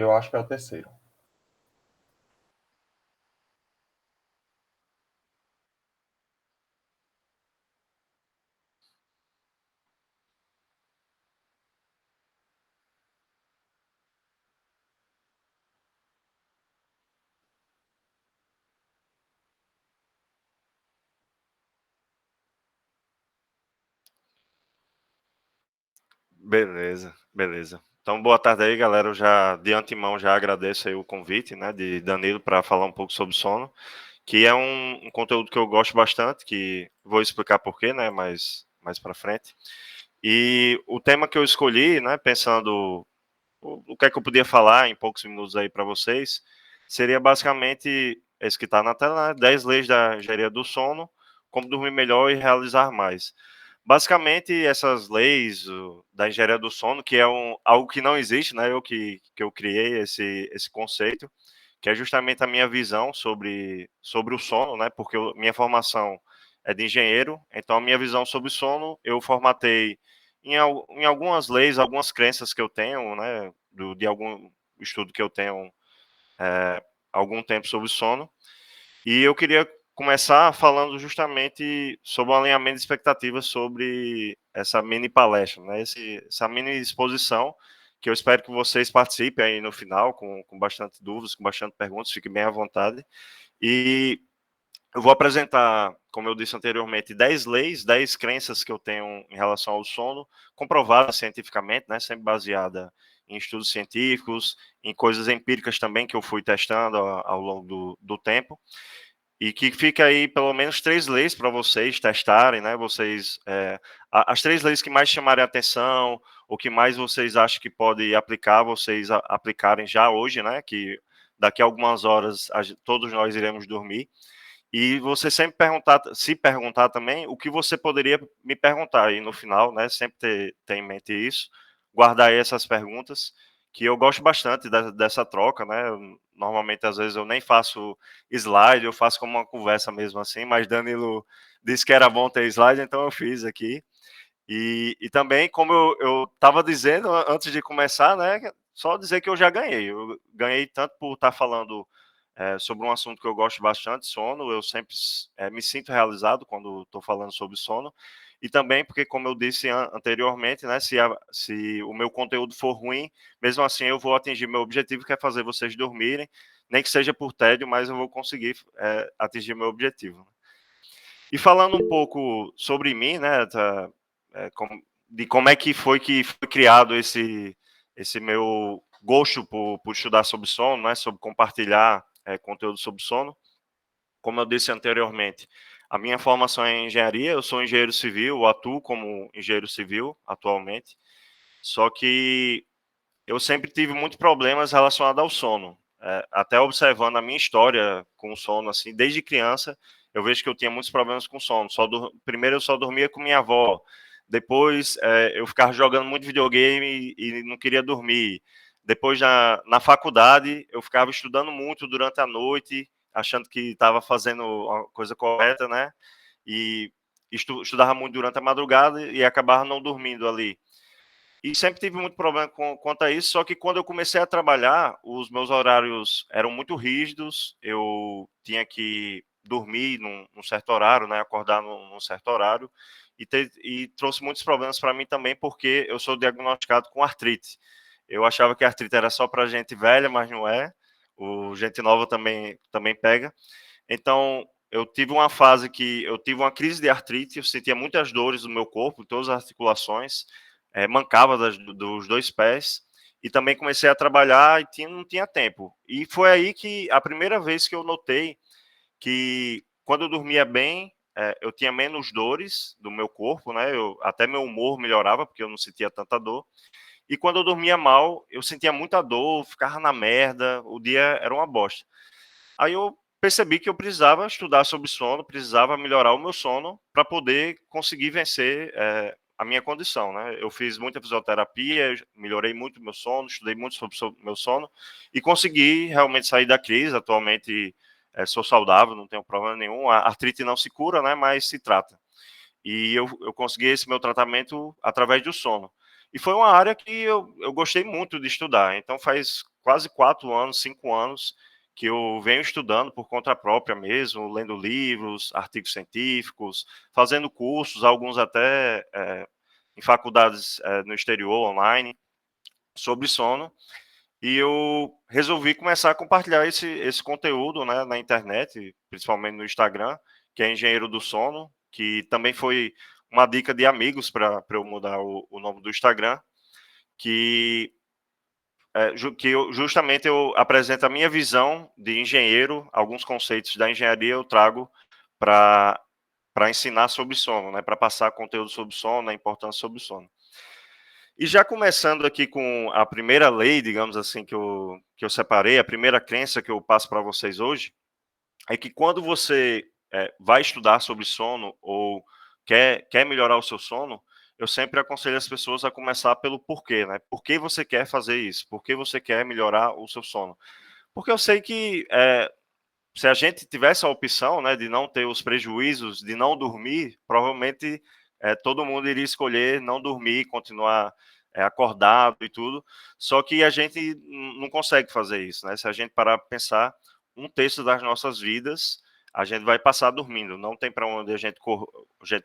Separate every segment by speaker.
Speaker 1: Eu acho que é o terceiro.
Speaker 2: Beleza, beleza. Então, boa tarde aí, galera. Eu já, de antemão, já agradeço aí o convite, né, de Danilo para falar um pouco sobre sono, que é um conteúdo que eu gosto bastante, que vou explicar por quê, né, mais para frente. E o tema que eu escolhi, né, pensando o que é que eu podia falar em poucos minutos aí para vocês, seria basicamente esse que está na tela, né, 10 leis da engenharia do sono, como dormir melhor e realizar mais. Basicamente, essas leis da engenharia do sono, que é algo que não existe, né? Eu que eu criei esse conceito, que é justamente a minha visão sobre o sono, né? Porque minha formação é de engenheiro, então a minha visão sobre o sono eu formatei em algumas leis, algumas crenças que eu tenho, né? De algum estudo que eu tenho há algum tempo sobre sono. E eu queria começar falando justamente sobre o alinhamento de expectativas sobre essa mini palestra, né? Essa mini exposição, que eu espero que vocês participem aí no final, com bastante dúvidas, com bastante perguntas, fiquem bem à vontade. E eu vou apresentar, como eu disse anteriormente, 10 leis, 10 crenças que eu tenho em relação ao sono, comprovadas cientificamente, né? Sempre baseada em estudos científicos, em coisas empíricas também que eu fui testando ao longo do tempo. E que fica aí pelo menos 3 leis para vocês testarem, né, vocês, as 3 leis que mais chamarem a atenção, ou que mais vocês acham que pode aplicar, vocês aplicarem já hoje, né, que daqui a algumas horas todos nós iremos dormir. E você sempre se perguntar também o que você poderia me perguntar aí no final, né? Sempre ter em mente isso, guardar aí essas perguntas, que eu gosto bastante dessa troca, né? Normalmente, às vezes, eu nem faço slide, eu faço como uma conversa mesmo assim, mas Danilo disse que era bom ter slide, então eu fiz aqui. E também, como eu estava dizendo antes de começar, né? Só dizer que eu já ganhei. Eu ganhei tanto por estar falando sobre um assunto que eu gosto bastante, sono. Eu sempre me sinto realizado quando estou falando sobre sono. E também porque, como eu disse anteriormente, né, se o meu conteúdo for ruim, mesmo assim eu vou atingir meu objetivo, que é fazer vocês dormirem, nem que seja por tédio, mas eu vou conseguir atingir meu objetivo. E falando um pouco sobre mim, né, de como é que foi criado esse meu gosto por estudar sobre sono, né, sobre compartilhar conteúdo sobre sono. Como eu disse anteriormente, a minha formação é em engenharia, eu sou engenheiro civil, atuo como engenheiro civil atualmente, só que eu sempre tive muitos problemas relacionados ao sono. Até observando a minha história com o sono, assim, desde criança, eu vejo que eu tinha muitos problemas com sono. Primeiro eu só dormia com minha avó, depois eu ficava jogando muito videogame e não queria dormir. Depois, na faculdade, eu ficava estudando muito durante a noite, achando que estava fazendo a coisa correta, né? E estudava muito durante a madrugada e acabava não dormindo ali. E sempre tive muito problema quanto a isso, só que quando eu comecei a trabalhar, os meus horários eram muito rígidos, eu tinha que dormir num certo horário, né, acordar num certo horário, e trouxe muitos problemas para mim também, porque eu sou diagnosticado com artrite. Eu achava que a artrite era só para gente velha, mas não é. O gente nova também pega. Então, eu tive uma fase que eu tive uma crise de artrite, eu sentia muitas dores no meu corpo, em todas as articulações, mancava dos dois pés, e também comecei a trabalhar e não tinha tempo. E foi aí que a primeira vez que eu notei que quando eu dormia bem, eu tinha menos dores do meu corpo, né? Até meu humor melhorava, porque eu não sentia tanta dor. E quando eu dormia mal, eu sentia muita dor, ficava na merda, o dia era uma bosta. Aí eu percebi que eu precisava estudar sobre sono, precisava melhorar o meu sono para poder conseguir vencer a minha condição, né? Eu fiz muita fisioterapia, melhorei muito o meu sono, estudei muito sobre o meu sono e consegui realmente sair da crise. Atualmente sou saudável, não tenho problema nenhum. A artrite não se cura, né? Mas se trata. E eu consegui esse meu tratamento através do sono. E foi uma área que eu gostei muito de estudar. Então faz quase 4 anos, 5 anos, que eu venho estudando por conta própria mesmo, lendo livros, artigos científicos, fazendo cursos, alguns até em faculdades no exterior, online, sobre sono. E eu resolvi começar a compartilhar esse conteúdo, né, na internet, principalmente no Instagram, que é Engenheiro do Sono, que também foi uma dica de amigos para eu mudar o nome do Instagram, que, justamente eu apresento a minha visão de engenheiro, alguns conceitos da engenharia eu trago para ensinar sobre sono, né, para passar conteúdo sobre sono, a importância sobre sono. E já começando aqui com a primeira lei, digamos assim, que eu separei, a primeira crença que eu passo para vocês hoje, é que quando você vai estudar sobre sono ou quer melhorar o seu sono, eu sempre aconselho as pessoas a começar pelo porquê, né? Por que você quer fazer isso? Por que você quer melhorar o seu sono? Porque eu sei que se a gente tivesse a opção, né, de não ter os prejuízos de não dormir, provavelmente todo mundo iria escolher não dormir, continuar acordado e tudo. Só que a gente não consegue fazer isso, né? Se a gente parar para pensar, um terço das nossas vidas a gente vai passar dormindo. Não tem para onde a gente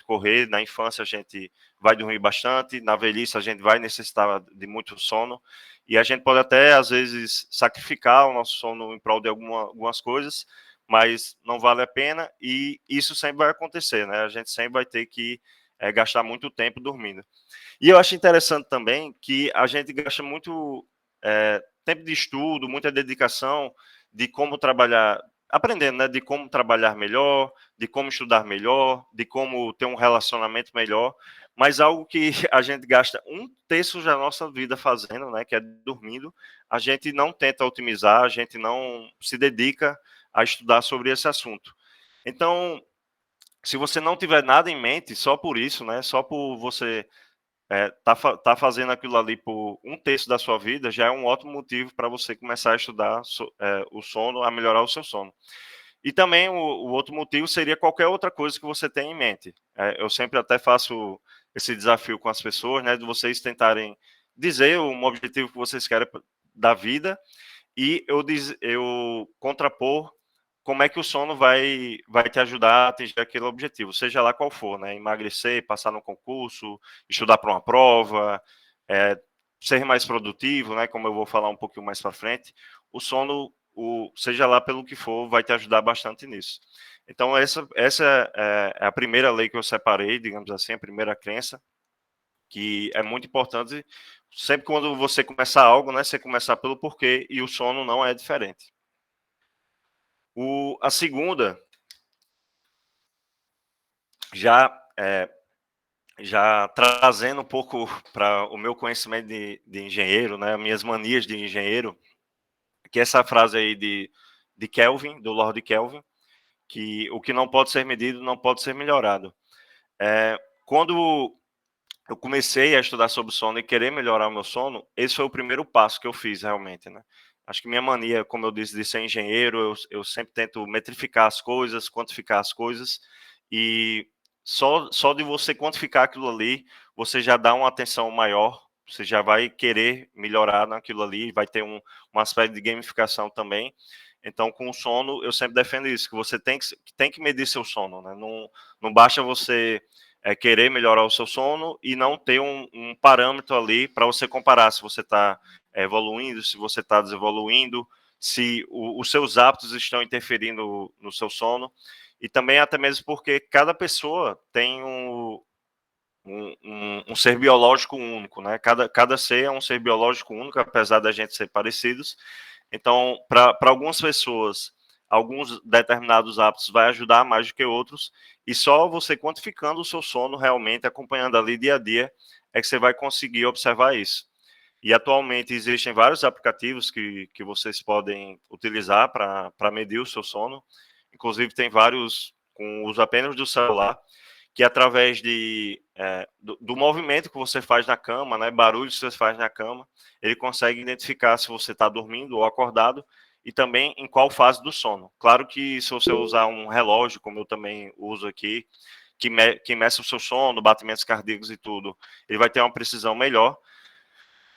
Speaker 2: correr. Na infância a gente vai dormir bastante, na velhice a gente vai necessitar de muito sono. E a gente pode até, às vezes, sacrificar o nosso sono em prol de algumas coisas, mas não vale a pena e isso sempre vai acontecer, né? A gente sempre vai ter que gastar muito tempo dormindo. E eu acho interessante também que a gente gasta muito tempo de estudo, muita dedicação de como trabalhar, aprendendo, né? De como trabalhar melhor, de como estudar melhor, de como ter um relacionamento melhor, mas algo que a gente gasta um terço da nossa vida fazendo, né? Que é dormindo, a gente não tenta otimizar, a gente não se dedica a estudar sobre esse assunto. Então, se você não tiver nada em mente, só por isso, né? Só por você tá fazendo aquilo ali por um terço da sua vida, já é um ótimo motivo para você começar a estudar o sono, a melhorar o seu sono. E também o outro motivo seria qualquer outra coisa que você tenha em mente. Eu sempre até faço esse desafio com as pessoas, né, de vocês tentarem dizer um objetivo que vocês querem da vida e eu contrapor como é que o sono vai te ajudar a atingir aquele objetivo, seja lá qual for, né? Emagrecer, passar no concurso, estudar para uma prova, é, ser mais produtivo, né? Como eu vou falar um pouquinho mais para frente, o sono, seja lá pelo que for, vai te ajudar bastante nisso. Então, essa é a primeira lei que eu separei, digamos assim, a primeira crença, que é muito importante. Sempre quando você começar algo, né? Você começar pelo porquê, e o sono não é diferente. A segunda, já já trazendo um pouco para o meu conhecimento de engenheiro, né, minhas manias de engenheiro, que é essa frase aí de Kelvin, do Lord Kelvin, que o que não pode ser medido não pode ser melhorado. Quando eu comecei a estudar sobre sono e querer melhorar o meu sono, esse foi o primeiro passo que eu fiz realmente, né? Acho que minha mania, como eu disse, de ser engenheiro, eu sempre tento metrificar as coisas, quantificar as coisas, e só de você quantificar aquilo ali, você já dá uma atenção maior, você já vai querer melhorar naquilo ali, vai ter um aspecto de gamificação também. Então, com o sono, eu sempre defendo isso, que você tem que medir seu sono, né? Não basta você querer melhorar o seu sono e não ter um parâmetro ali para você comparar se você está evoluindo, se você está desevoluindo, se os seus hábitos estão interferindo no seu sono. E também até mesmo porque cada pessoa tem um ser biológico único, né? Cada ser é um ser biológico único, apesar da gente ser parecidos. Então, para algumas pessoas, alguns determinados hábitos vai ajudar mais do que outros, e só você quantificando o seu sono realmente, acompanhando ali dia a dia, é que você vai conseguir observar isso. E atualmente existem vários aplicativos que vocês podem utilizar para medir o seu sono. Inclusive tem vários com uso apenas do celular, que através do movimento que você faz na cama, né, barulho que você faz na cama, ele consegue identificar se você está dormindo ou acordado e também em qual fase do sono. Claro que se você usar um relógio, como eu também uso aqui, que meça o seu sono, batimentos cardíacos e tudo, ele vai ter uma precisão melhor.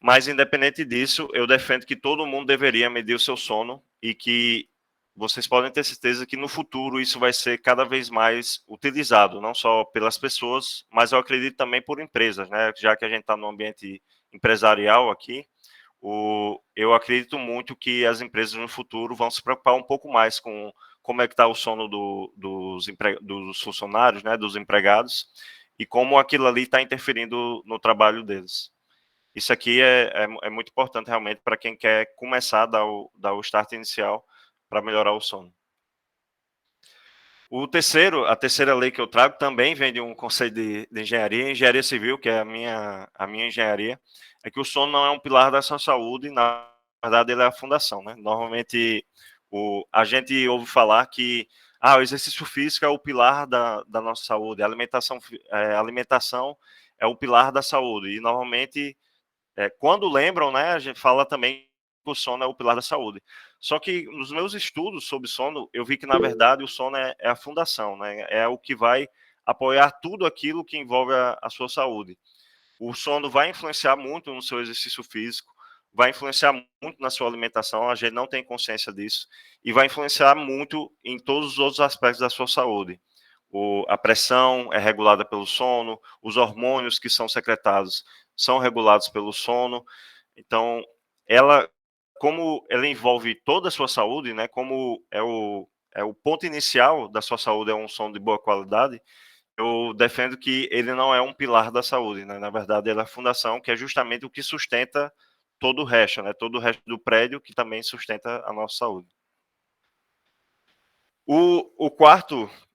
Speaker 2: Mas, independente disso, eu defendo que todo mundo deveria medir o seu sono e que vocês podem ter certeza que no futuro isso vai ser cada vez mais utilizado, não só pelas pessoas, mas eu acredito também por empresas, né? Já que a gente está no ambiente empresarial aqui, eu acredito muito que as empresas no futuro vão se preocupar um pouco mais com como é que está o sono dos funcionários, né, dos empregados, e como aquilo ali está interferindo no trabalho deles. Isso aqui é muito importante realmente para quem quer começar a dar o start inicial para melhorar o sono. A terceira lei que eu trago também vem de um conceito de engenharia civil, que é a minha engenharia, é que o sono não é um pilar da sua saúde, na verdade ele é a fundação, né? Normalmente a gente ouve falar que o exercício físico é o pilar da nossa saúde, a alimentação é o pilar da saúde, e normalmente quando lembram, né, a gente fala também que o sono é o pilar da saúde. Só que nos meus estudos sobre sono, eu vi que, na verdade, o sono é a fundação, né, é o que vai apoiar tudo aquilo que envolve a sua saúde. O sono vai influenciar muito no seu exercício físico, vai influenciar muito na sua alimentação, a gente não tem consciência disso, e vai influenciar muito em todos os outros aspectos da sua saúde. A pressão é regulada pelo sono, os hormônios que são secretados são regulados pelo sono. Então, ela, como ela envolve toda a sua saúde, né, como é o ponto inicial da sua saúde, é um sono de boa qualidade, eu defendo que ele não é um pilar da saúde, né? Na verdade, ele é a fundação, que é justamente o que sustenta todo o resto, né? Todo o resto do prédio que também sustenta a nossa saúde.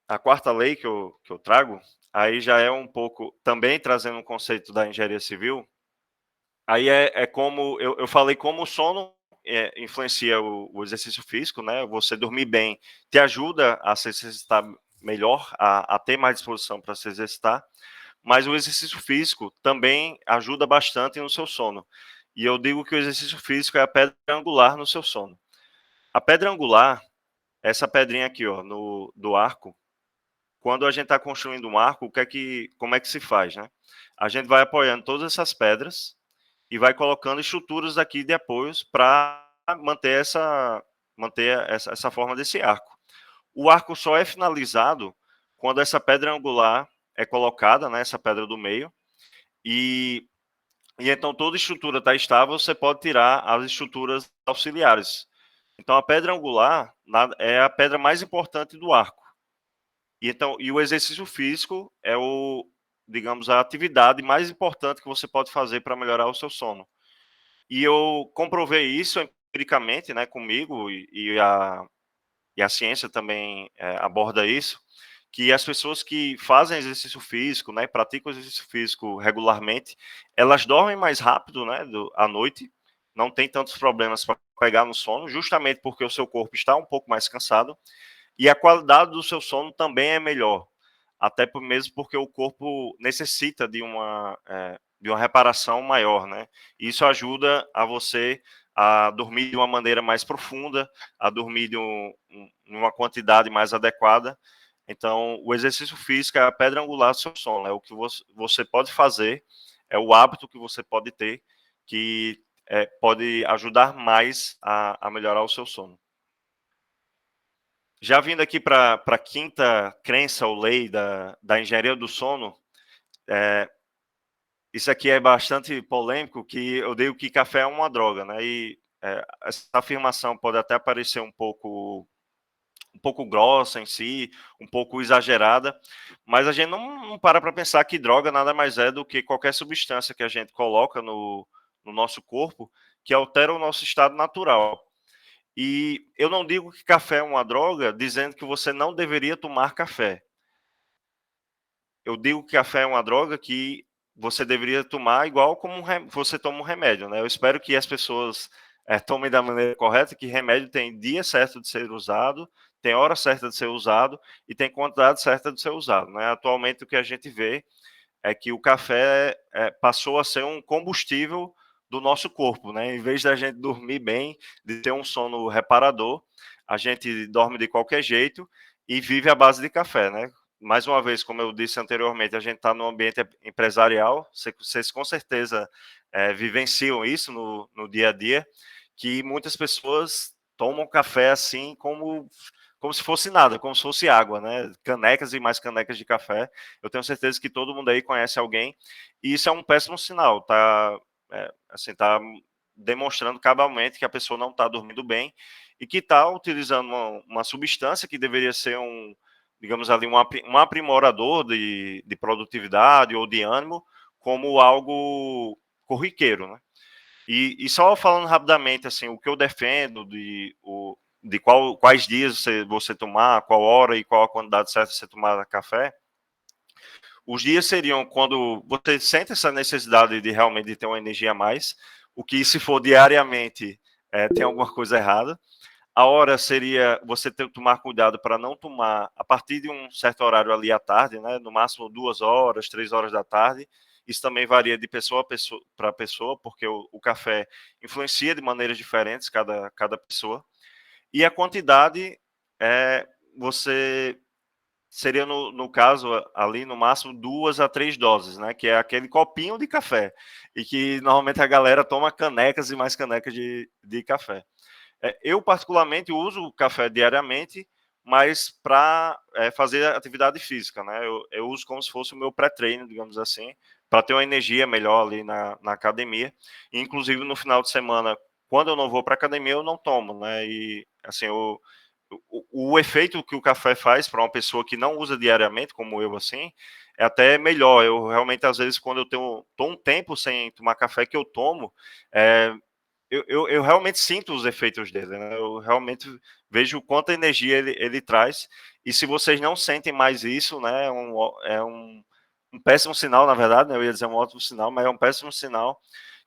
Speaker 2: A quarta lei que eu trago, aí já é um pouco, também trazendo um conceito da engenharia civil, aí é como, eu falei como o sono influencia o exercício físico, né? Você dormir bem te ajuda a se exercitar melhor, a ter mais disposição para se exercitar, mas o exercício físico também ajuda bastante no seu sono. E eu digo que o exercício físico é a pedra angular no seu sono. A pedra angular, essa pedrinha aqui, ó, do arco, quando a gente está construindo um arco, como é que se faz, né? A gente vai apoiando todas essas pedras e vai colocando estruturas aqui de apoios para manter essa forma desse arco. O arco só é finalizado quando essa pedra angular é colocada, né, essa pedra do meio, e então toda estrutura está estável, você pode tirar as estruturas auxiliares. Então a pedra angular é a pedra mais importante do arco. E o exercício físico é digamos, a atividade mais importante que você pode fazer para melhorar o seu sono. E eu comprovei isso empiricamente, né, comigo, e a ciência também aborda isso, que as pessoas que fazem exercício físico, né, praticam exercício físico regularmente, elas dormem mais rápido, né, à noite, não tem tantos problemas para pegar no sono, justamente porque o seu corpo está um pouco mais cansado, e a qualidade do seu sono também é melhor, até mesmo porque o corpo necessita de uma reparação maior, né? Isso ajuda a você a dormir de uma maneira mais profunda, a dormir uma quantidade mais adequada. Então, o exercício físico é a pedra angular do seu sono, é o que você pode fazer, é o hábito que você pode ter, que pode ajudar mais a melhorar o seu sono. Já vindo aqui para a quinta crença ou lei da engenharia do sono, é, isso aqui é bastante polêmico, que eu digo que café é uma droga, né? E essa afirmação pode até parecer um pouco grossa em si, um pouco exagerada, mas a gente não para pensar que droga nada mais é do que qualquer substância que a gente coloca no nosso corpo que altera o nosso estado natural. E eu não digo que café é uma droga dizendo que você não deveria tomar café. Eu digo que café é uma droga que você deveria tomar igual como você toma um remédio, né? Eu espero que as pessoas tomem da maneira correta, que remédio tem dia certo de ser usado, tem hora certa de ser usado e tem quantidade certa de ser usado, né? Atualmente o que a gente vê é que o café passou a ser um combustível do nosso corpo, né? Em vez da gente dormir bem, de ter um sono reparador, a gente dorme de qualquer jeito e vive à base de café, né? mais uma vez, como eu disse anteriormente, a gente está no ambiente empresarial, vocês com certeza vivenciam isso no dia a dia, que muitas pessoas tomam café assim como se fosse nada, como se fosse água, né? Canecas e mais canecas de café. Eu tenho certeza que todo mundo aí conhece alguém, e isso é um péssimo sinal, tá? Assim, tá demonstrando cabalmente que a pessoa não está dormindo bem e que está utilizando uma substância que deveria ser digamos ali, um aprimorador de produtividade ou de ânimo, como algo corriqueiro, né? E só falando rapidamente, assim, o que eu defendo de quais dias você tomar, qual hora e qual a quantidade certa de você tomar café, os dias seriam quando você sente essa necessidade de realmente de ter uma energia a mais, o que se for diariamente tem alguma coisa errada. A hora seria você ter que tomar cuidado para não tomar a partir de um certo horário ali à tarde, né? No máximo 2 horas, 3 horas da tarde. Isso também varia de pessoa para pessoa, porque o café influencia de maneiras diferentes cada pessoa. E a quantidade você seria no caso ali no máximo 2 a 3 doses, né? Que é aquele copinho de café e que normalmente a galera toma canecas e mais canecas de café. Eu, particularmente, uso o café diariamente, mas para fazer atividade física, né? Eu uso como se fosse o meu pré-treino, digamos assim, para ter uma energia melhor ali na academia. E, inclusive, no final de semana, quando eu não vou para academia, eu não tomo, né? E, assim, o efeito que o café faz para uma pessoa que não usa diariamente, como eu, assim, é até melhor. Eu realmente, às vezes, quando eu tô um tempo sem tomar café que eu tomo, é, eu realmente sinto os efeitos dele, né? Eu realmente vejo quanta energia ele traz. E se vocês não sentem mais isso, né? Um péssimo sinal, na verdade, né? Eu ia dizer um ótimo sinal, mas é um péssimo sinal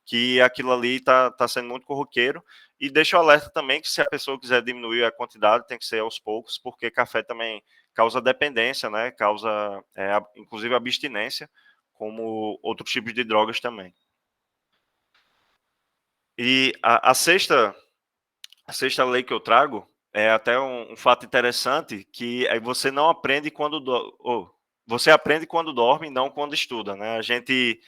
Speaker 2: que aquilo ali tá sendo muito corriqueiro. E deixa o alerta também que se a pessoa quiser diminuir a quantidade, tem que ser aos poucos, porque café também causa dependência, né? Causa, inclusive, abstinência, como outros tipos de drogas também. E a sexta lei que eu trago é até um fato interessante, que aí você não aprende você aprende quando dorme, não quando estuda, né? A gente,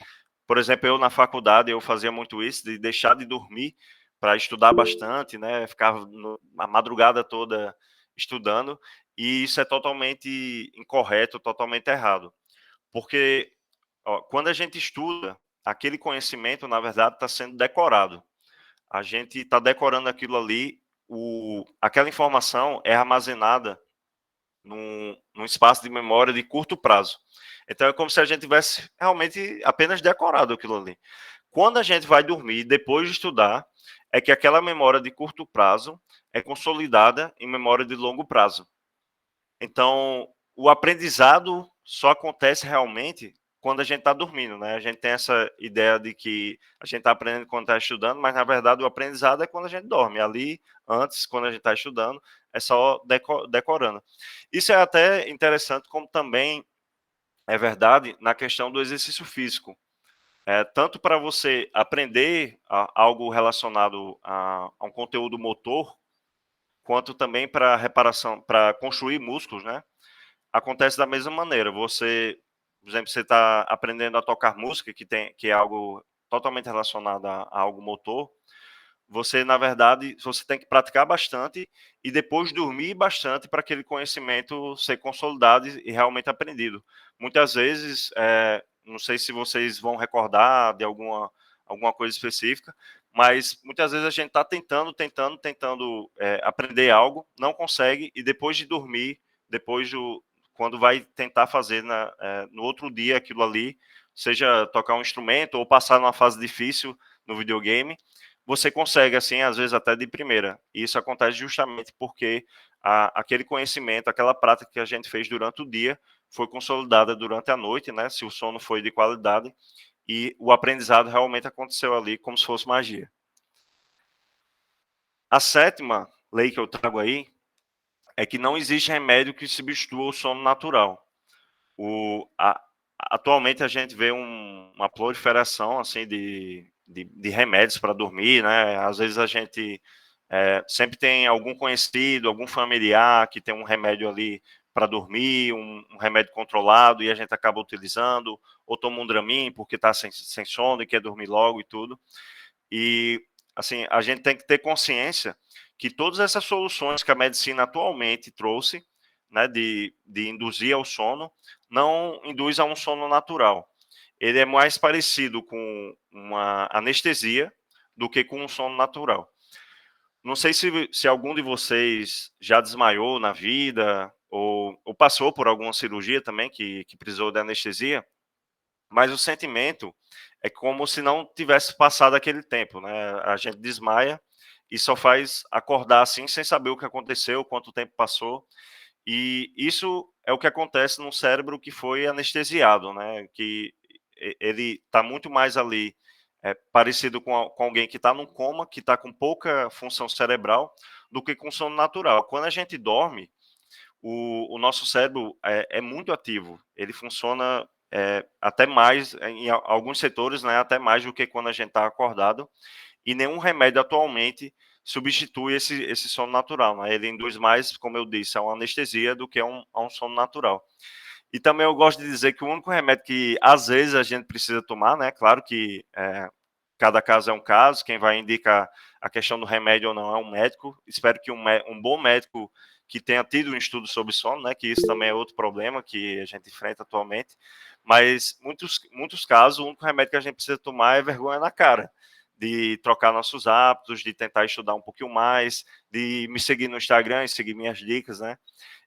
Speaker 2: por exemplo, eu na faculdade eu fazia muito isso, de deixar de dormir para estudar bastante, né? Ficava a madrugada toda estudando, e isso é totalmente incorreto, totalmente errado, porque quando a gente estuda, aquele conhecimento, na verdade, está sendo decorado. A gente está decorando aquilo ali, aquela informação é armazenada num espaço de memória de curto prazo. Então é como se a gente tivesse realmente apenas decorado aquilo ali. Quando a gente vai dormir, depois de estudar, é que aquela memória de curto prazo é consolidada em memória de longo prazo. Então, o aprendizado só acontece realmente quando a gente está dormindo, né? A gente tem essa ideia de que a gente está aprendendo quando está estudando, mas na verdade o aprendizado é quando a gente dorme. Ali, antes, quando a gente está estudando, é só decorando. Isso é até interessante, como também é verdade na questão do exercício físico. Tanto para você aprender algo relacionado a um conteúdo motor, quanto também para reparação, para construir músculos, né? Acontece da mesma maneira. Você, por exemplo, você está aprendendo a tocar música, que é algo totalmente relacionado a algo motor. Você, na verdade, você tem que praticar bastante e depois dormir bastante para aquele conhecimento ser consolidado e realmente aprendido. Muitas vezes, não sei se vocês vão recordar de alguma coisa específica, mas muitas vezes a gente está tentando aprender algo, não consegue, e depois de dormir, quando vai tentar fazer no outro dia aquilo ali, seja tocar um instrumento ou passar numa fase difícil no videogame, você consegue, assim, às vezes até de primeira. E isso acontece justamente porque aquele conhecimento, aquela prática que a gente fez durante o dia, foi consolidada durante a noite, né? Se o sono foi de qualidade, e o aprendizado realmente aconteceu ali como se fosse magia. A sétima lei que eu trago aí é que não existe remédio que substitua o sono natural. Atualmente a gente vê uma proliferação assim de remédios para dormir, né? Às vezes a gente sempre tem algum conhecido, algum familiar que tem um remédio ali para dormir, um remédio controlado e a gente acaba utilizando, ou toma um Dramin porque está sem sono e quer dormir logo e tudo. E, assim, a gente tem que ter consciência que todas essas soluções que a medicina atualmente trouxe, né, de induzir ao sono, não induz a um sono natural. Ele é mais parecido com uma anestesia do que com um sono natural. Não sei se algum de vocês já desmaiou na vida ou passou por alguma cirurgia também que precisou de anestesia, mas o sentimento é como se não tivesse passado aquele tempo, né? A gente desmaia e só faz acordar assim sem saber o que aconteceu, quanto tempo passou. E isso é o que acontece no cérebro que foi anestesiado, né? Que ele está muito mais ali parecido com alguém que está num coma, que está com pouca função cerebral, do que com sono natural. Quando a gente dorme, o nosso cérebro é muito ativo, ele funciona até mais, em alguns setores, né, até mais do que quando a gente está acordado, e nenhum remédio atualmente substitui esse sono natural, né? Ele induz mais, como eu disse, a uma anestesia do que a um sono natural. E também eu gosto de dizer que o único remédio que às vezes a gente precisa tomar, né? Claro que cada caso é um caso, quem vai indicar a questão do remédio ou não é um médico. Espero que um bom médico que tenha tido um estudo sobre sono, né? Que isso também é outro problema que a gente enfrenta atualmente. Mas muitos casos, o único remédio que a gente precisa tomar é vergonha na cara. De trocar nossos hábitos, de tentar estudar um pouquinho mais, de me seguir no Instagram e seguir minhas dicas, né?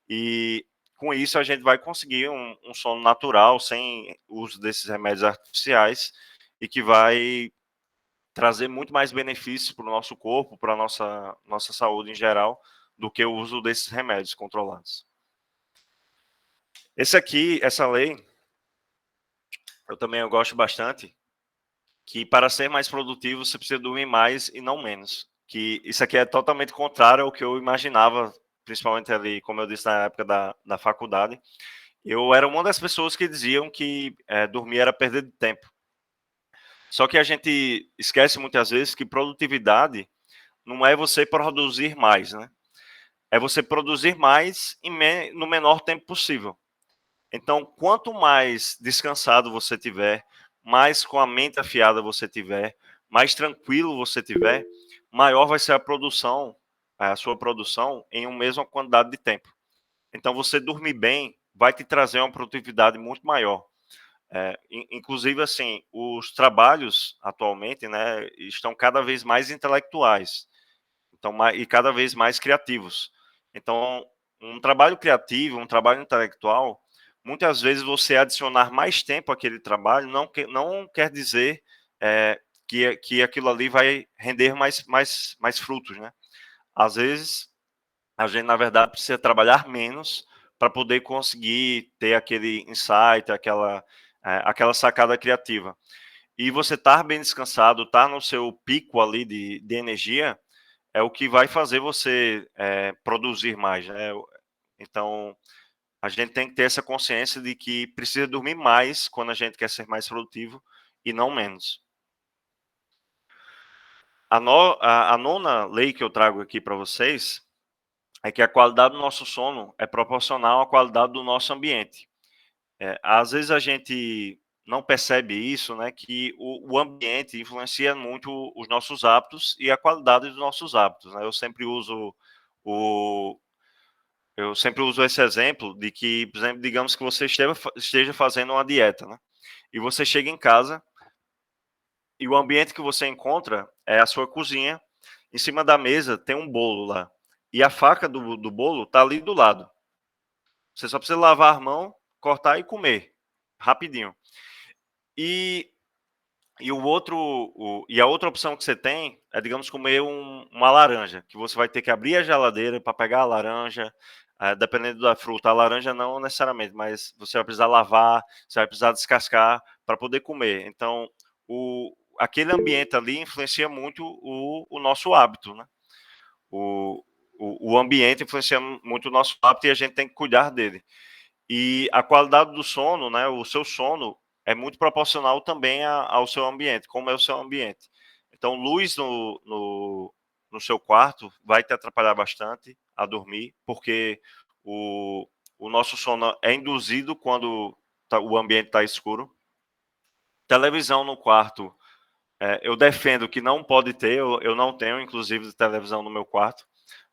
Speaker 2: E com isso a gente vai conseguir um sono natural, sem uso desses remédios artificiais, e que vai trazer muito mais benefícios para o nosso corpo, para a nossa saúde em geral, do que o uso desses remédios controlados. Essa lei, eu gosto bastante, que para ser mais produtivo você precisa dormir mais e não menos. Que isso aqui é totalmente contrário ao que eu imaginava, principalmente ali, como eu disse, na época da faculdade. Eu era uma das pessoas que diziam que dormir era perda de tempo. Só que a gente esquece muitas vezes que produtividade não é você produzir mais, né? É você produzir mais no menor tempo possível. Então, quanto mais descansado você tiver, mais com a mente afiada você tiver, mais tranquilo você tiver, maior vai ser a sua produção em uma mesma quantidade de tempo. Então, você dormir bem vai te trazer uma produtividade muito maior. Inclusive, assim, os trabalhos atualmente, né, estão cada vez mais intelectuais, então, e cada vez mais criativos. Então, um trabalho criativo, um trabalho intelectual, muitas vezes você adicionar mais tempo àquele trabalho não quer dizer que aquilo ali vai render mais frutos, né? Às vezes, a gente, na verdade, precisa trabalhar menos para poder conseguir ter aquele insight, aquela sacada criativa. E você estar bem descansado, estar no seu pico ali de energia, é o que vai fazer você produzir mais, né? Então, a gente tem que ter essa consciência de que precisa dormir mais quando a gente quer ser mais produtivo e não menos. A nona lei que eu trago aqui para vocês é que a qualidade do nosso sono é proporcional à qualidade do nosso ambiente. Às vezes a gente não percebe isso, né, que o ambiente influencia muito os nossos hábitos e a qualidade dos nossos hábitos, né? O, eu sempre uso esse exemplo de que, por exemplo, digamos que você esteja fazendo uma dieta, né? E você chega em casa e o ambiente que você encontra é a sua cozinha. Em cima da mesa tem um bolo lá. E a faca do bolo tá ali do lado. Você só precisa lavar a mão, cortar e comer. Rapidinho. E, e a outra opção que você tem é, digamos, comer uma laranja, que você vai ter que abrir a geladeira para pegar a laranja, dependendo da fruta. A laranja não necessariamente, mas você vai precisar lavar, você vai precisar descascar para poder comer. Então, aquele ambiente ali influencia muito o nosso hábito, né? O, o ambiente influencia muito o nosso hábito e a gente tem que cuidar dele. E a qualidade do sono, né, o seu sono é muito proporcional também ao seu ambiente, como é o seu ambiente. Então, luz no seu quarto vai te atrapalhar bastante a dormir, porque o nosso sono é induzido quando o ambiente está escuro. Televisão no quarto, eu defendo que não pode ter, eu não tenho, inclusive, televisão no meu quarto,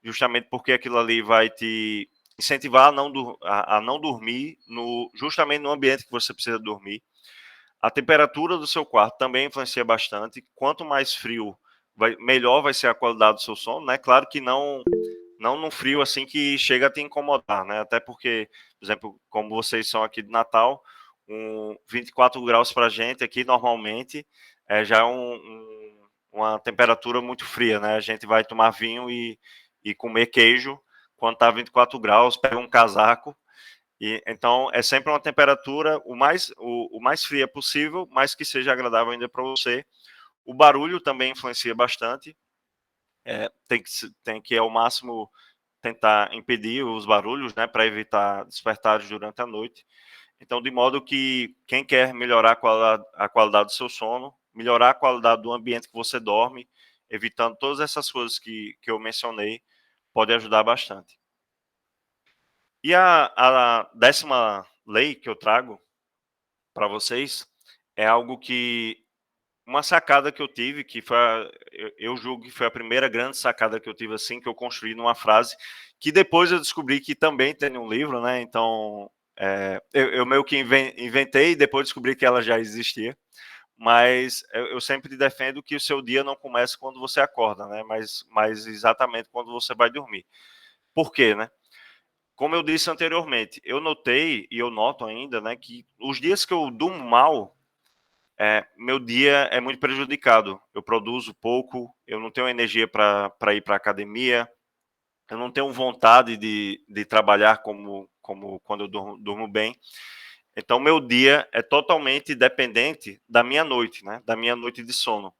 Speaker 2: justamente porque aquilo ali vai te incentivar a não dormir justamente no ambiente que você precisa dormir. A temperatura do seu quarto também influencia bastante. Quanto mais frio, melhor vai ser a qualidade do seu sono, né? Claro que não num frio assim que chega a te incomodar, né? Até porque, por exemplo, como vocês são aqui de Natal, 24 graus para a gente aqui normalmente já é uma temperatura muito fria, né? A gente vai tomar vinho e comer queijo quando tá 24 graus, pega um casaco. E então é sempre uma temperatura o mais fria possível, mas que seja agradável ainda para você. O barulho também influencia bastante. Tem que ao máximo tentar impedir os barulhos, né, para evitar despertares durante a noite. Então, de modo que quem quer melhorar a qualidade do seu sono, melhorar a qualidade do ambiente que você dorme, evitando todas essas coisas que eu mencionei, pode ajudar bastante. E a 10ª lei que eu trago para vocês é algo uma sacada que eu tive, que foi eu julgo que foi a primeira grande sacada que eu tive assim, que eu construí numa frase, que depois eu descobri que também tem um livro, né? Então, eu meio que inventei e depois descobri que ela já existia. Mas eu sempre defendo que o seu dia não começa quando você acorda, né? Mas exatamente quando você vai dormir. Por quê, né? Como eu disse anteriormente, eu notei e eu noto ainda, né, que os dias que eu durmo mal, meu dia é muito prejudicado. Eu produzo pouco, eu não tenho energia para ir para a academia, eu não tenho vontade de trabalhar como quando eu durmo bem. Então, meu dia é totalmente dependente da minha noite, né? Da minha noite de sono.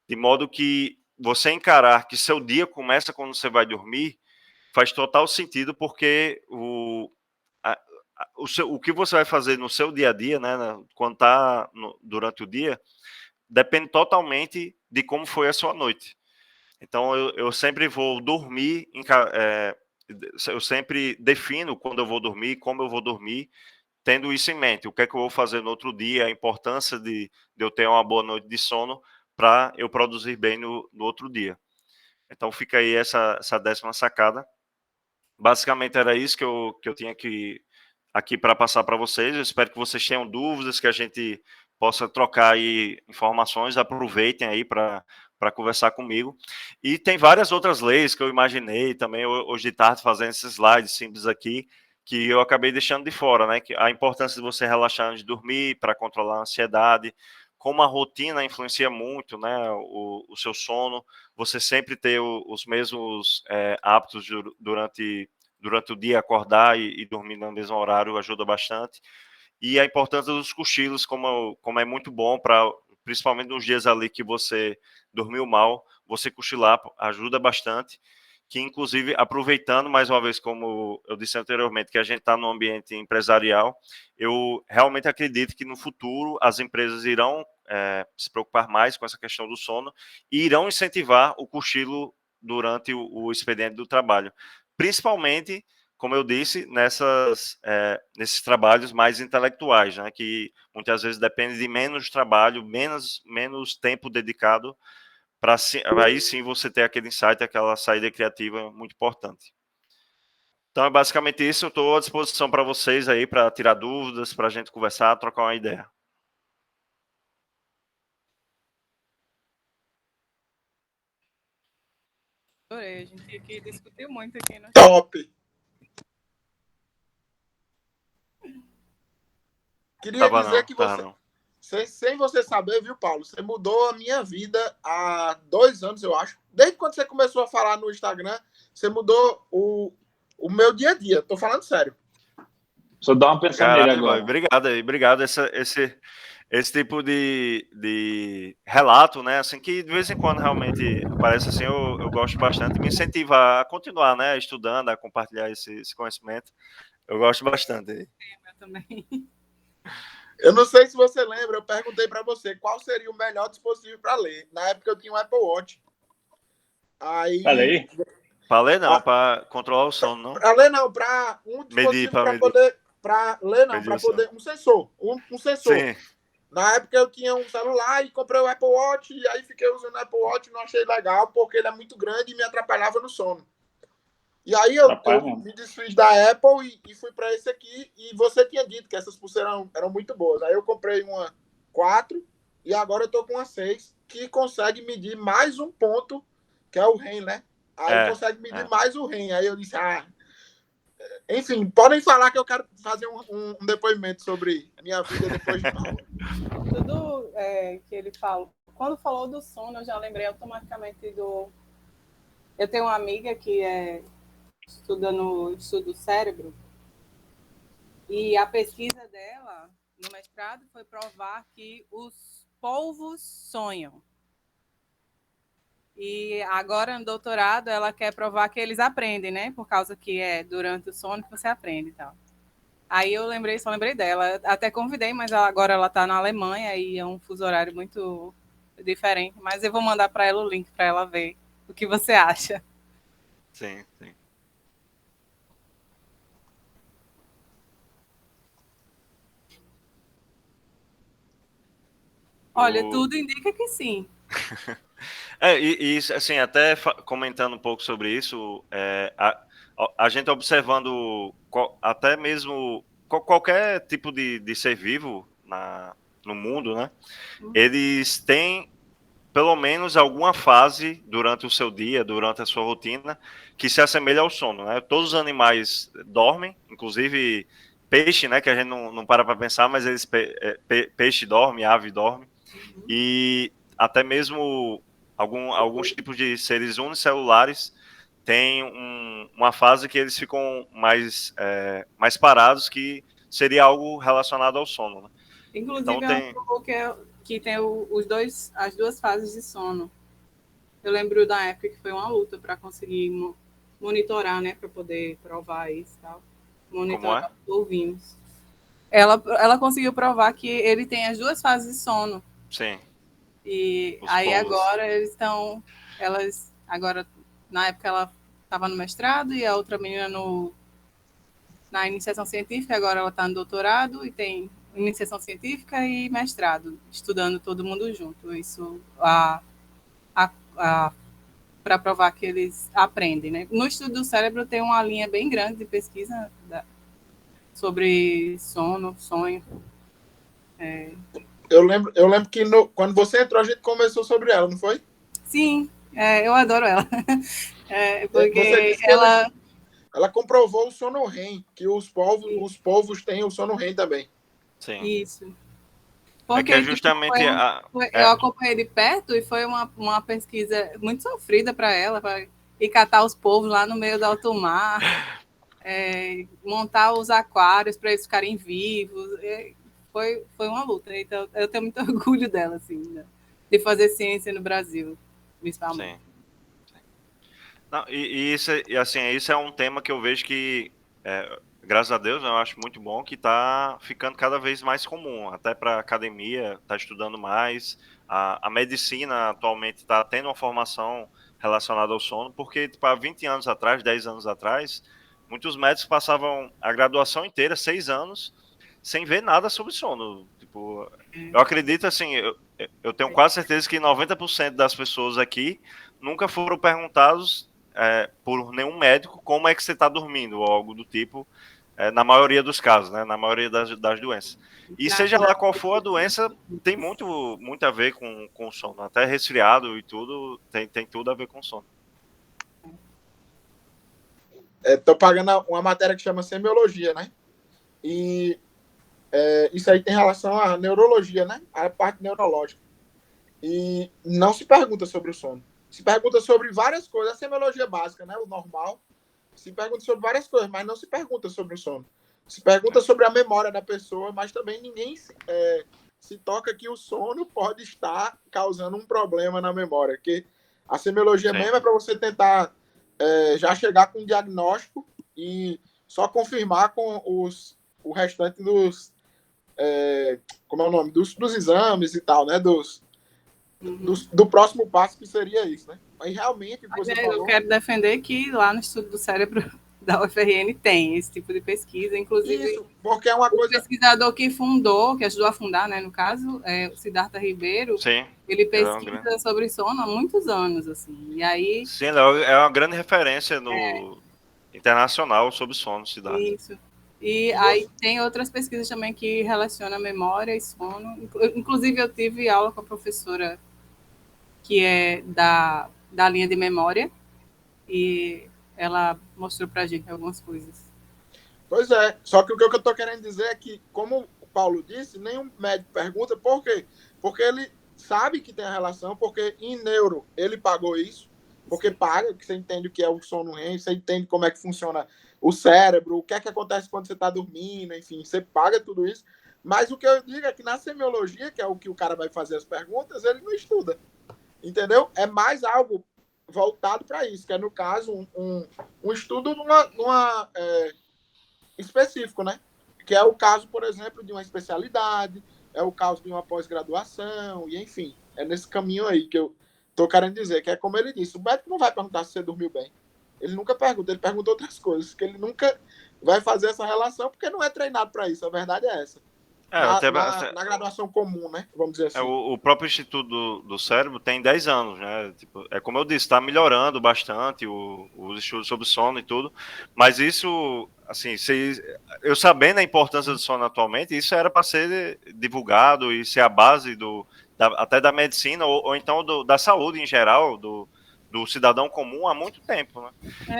Speaker 2: De modo que você encarar que seu dia começa quando você vai dormir faz total sentido, porque o que você vai fazer no seu dia a dia, né? Quando está durante o dia, depende totalmente de como foi a sua noite. Então, eu sempre vou dormir, eu sempre defino quando eu vou dormir, como eu vou dormir, tendo isso em mente, o que é que eu vou fazer no outro dia, a importância de eu ter uma boa noite de sono para eu produzir bem no outro dia. Então fica aí essa 10ª sacada. Basicamente era isso que eu tinha aqui para passar para vocês. Eu espero que vocês tenham dúvidas, que a gente possa trocar aí informações, aproveitem aí para conversar comigo. E tem várias outras leis que eu imaginei também hoje de tarde fazendo esses slides simples aqui, que eu acabei deixando de fora, né? Que a importância de você relaxar antes de dormir, para controlar a ansiedade, como a rotina influencia muito, né? O seu sono, você sempre ter os mesmos hábitos durante o dia, acordar e dormir no mesmo horário ajuda bastante. E a importância dos cochilos, como é muito bom para, principalmente nos dias ali que você dormiu mal, você cochilar ajuda bastante. Que inclusive, aproveitando mais uma vez, como eu disse anteriormente, que a gente está no ambiente empresarial, eu realmente acredito que no futuro as empresas irão se preocupar mais com essa questão do sono e irão incentivar o cochilo durante o expediente do trabalho, principalmente, como eu disse, nesses trabalhos mais intelectuais, né, que muitas vezes dependem de menos trabalho, menos tempo dedicado para aí sim você ter aquele insight, aquela saída criativa muito importante. Então é basicamente isso, eu estou à disposição para vocês aí, para tirar dúvidas, para a gente conversar, trocar uma ideia.
Speaker 1: Adorei, a gente tinha que discutir muito aqui, né?
Speaker 3: Top! Queria dizer que sem você saber, viu, Paulo? Você mudou a minha vida há 2 anos, eu acho. Desde quando você começou a falar no Instagram, você mudou o meu dia a dia. Tô falando sério.
Speaker 4: Só dá uma pensada nele agora.
Speaker 2: Obrigado. Esse tipo de relato, né? Assim, que de vez em quando realmente aparece assim, eu gosto bastante, me incentiva a continuar, né? Estudando, a compartilhar esse conhecimento. Eu gosto bastante.
Speaker 1: Eu também.
Speaker 3: Eu não sei se você lembra, eu perguntei para você qual seria o melhor dispositivo para ler. Na época eu tinha um Apple Watch.
Speaker 4: Olha aí.
Speaker 2: Para ler não, para controlar o sono, não?
Speaker 3: Para ler não, para um dispositivo para poder... Para ler não, para poder... Um sensor. Um sensor.
Speaker 2: Sim.
Speaker 3: Na época eu tinha um celular e comprei o Apple Watch, e aí fiquei usando o Apple Watch e não achei legal, porque ele é muito grande e me atrapalhava no sono. E aí eu me desfiz da Apple e fui para esse aqui, e você tinha dito que essas pulseiras eram muito boas. Aí eu comprei uma 4 e agora eu tô com uma 6, que consegue medir mais um ponto, que é o REM, né? Aí consegue medir mais o REM. Aí eu disse, enfim, podem falar que eu quero fazer um depoimento sobre a minha vida depois de Paulo.
Speaker 1: Tudo que ele fala. Quando falou do sono, eu já lembrei automaticamente do... Eu tenho uma amiga que estuda no estudo do cérebro, e a pesquisa dela no mestrado foi provar que os polvos sonham. E agora, no doutorado, ela quer provar que eles aprendem, né? Por causa que é durante o sono que você aprende e tal. Aí eu só lembrei dela. Até convidei, mas agora ela está na Alemanha e é um fuso horário muito diferente. Mas eu vou mandar para ela o link para ela ver o que você acha.
Speaker 2: Sim, sim.
Speaker 1: Olha, tudo indica que sim.
Speaker 2: E assim, até comentando um pouco sobre isso, a gente observando até mesmo qualquer tipo de ser vivo no mundo, né? Eles têm pelo menos alguma fase durante o seu dia, durante a sua rotina, que se assemelha ao sono, né? Todos os animais dormem, inclusive peixe, né? Que a gente não para pensar, mas peixe dorme, ave dorme, e até mesmo alguns tipos de seres unicelulares têm uma fase que eles ficam mais parados, que seria algo relacionado ao sono, né?
Speaker 1: Inclusive, então, é um robô que tem as duas fases de sono. Eu lembro da época que foi uma luta para conseguir monitorar, né, para poder provar isso e tal. Monitorar os polvinhos. Ela conseguiu provar que ele tem as duas fases de sono.
Speaker 2: Sim.
Speaker 1: E aí agora agora, na época ela estava no mestrado e a outra menina na iniciação científica, agora ela está no doutorado e tem iniciação científica e mestrado, estudando todo mundo junto. Isso para provar que eles aprendem, né? No estudo do cérebro tem uma linha bem grande de pesquisa sobre sono, sonho.
Speaker 3: Eu lembro que quando você entrou, a gente conversou sobre ela, não foi?
Speaker 1: Sim, eu adoro ela. Porque
Speaker 3: ela comprovou o sono REM, que os povos têm o sono REM também.
Speaker 2: Sim.
Speaker 1: Isso.
Speaker 2: Porque é justamente
Speaker 1: eu acompanhei de perto e foi uma pesquisa muito sofrida para ela, para ir catar os povos lá no meio do alto mar, montar os aquários para eles ficarem vivos. Foi uma luta. Então, eu tenho muito orgulho dela, assim, de fazer ciência no Brasil, principalmente.
Speaker 2: Sim. Não, isso é um tema que eu vejo que, graças a Deus, eu acho muito bom, que está ficando cada vez mais comum, até para a academia, está estudando mais. A medicina atualmente está tendo uma formação relacionada ao sono, porque tipo, há 20 anos atrás, 10 anos atrás, muitos médicos passavam a graduação inteira, 6 anos, sem ver nada sobre sono. Tipo, eu acredito, assim, eu tenho quase certeza que 90% das pessoas aqui nunca foram perguntados por nenhum médico como é que você está dormindo, ou algo do tipo, na maioria dos casos, né, na maioria das doenças. E seja lá qual for a doença, tem muito a ver com o sono. Até resfriado e tudo, tem tudo a ver com o sono.
Speaker 3: Estou pagando uma matéria que chama semiologia, né? E isso aí tem relação à neurologia, né? A parte neurológica. E não se pergunta sobre o sono. Se pergunta sobre várias coisas. A semiologia básica, né? O normal. Se pergunta sobre várias coisas, mas não se pergunta sobre o sono. Se pergunta sobre a memória da pessoa, mas também ninguém se toca que o sono pode estar causando um problema na memória. Porque a semiologia mesmo é para você tentar já chegar com um diagnóstico e só confirmar com o restante dos... como é o nome? Dos exames e tal, né? do próximo passo, que seria isso, né? Mas realmente, o que você falou...
Speaker 1: Eu quero defender que lá no estudo do cérebro da UFRN tem esse tipo de pesquisa, inclusive
Speaker 3: isso, porque é uma coisa...
Speaker 1: o pesquisador que fundou, que ajudou a fundar, né, no caso, o Siddhartha Ribeiro.
Speaker 2: Sim,
Speaker 1: ele pesquisa sobre sono há muitos anos, assim, e aí...
Speaker 2: Sim, é uma grande referência internacional sobre sono, Siddhartha.
Speaker 1: Isso. E aí tem outras pesquisas também que relacionam memória e sono. Inclusive, eu tive aula com a professora que é da linha de memória, e ela mostrou para a gente algumas coisas.
Speaker 3: Pois é, só que o que eu estou querendo dizer é que, como o Paulo disse, nenhum médico pergunta por quê. Porque ele sabe que tem a relação, porque em neuro ele pagou isso, porque paga, que você entende o que é o sono REM, você entende como é que funciona o cérebro, o que é que acontece quando você está dormindo, enfim, você paga tudo isso. Mas o que eu digo é que na semiologia, que é o que o cara vai fazer as perguntas, ele não estuda. Entendeu? É mais algo voltado para isso, que é, no caso, um estudo específico, né? Que é o caso, por exemplo, de uma especialidade, é o caso de uma pós-graduação, e enfim, é nesse caminho aí que eu estou querendo dizer, que é como ele disse, o médico não vai perguntar se você dormiu bem. Ele nunca pergunta, ele pergunta outras coisas, que ele nunca vai fazer essa relação, porque não é treinado para isso, a verdade é essa. Na graduação comum, né? Vamos dizer assim.
Speaker 2: O próprio Instituto do Cérebro tem 10 anos, né? Tipo, como eu disse, está melhorando bastante os estudos sobre sono e tudo, mas isso, assim, eu sabendo a importância do sono atualmente, isso era para ser divulgado e ser a base até da medicina ou então da saúde em geral, do cidadão comum há muito tempo, né?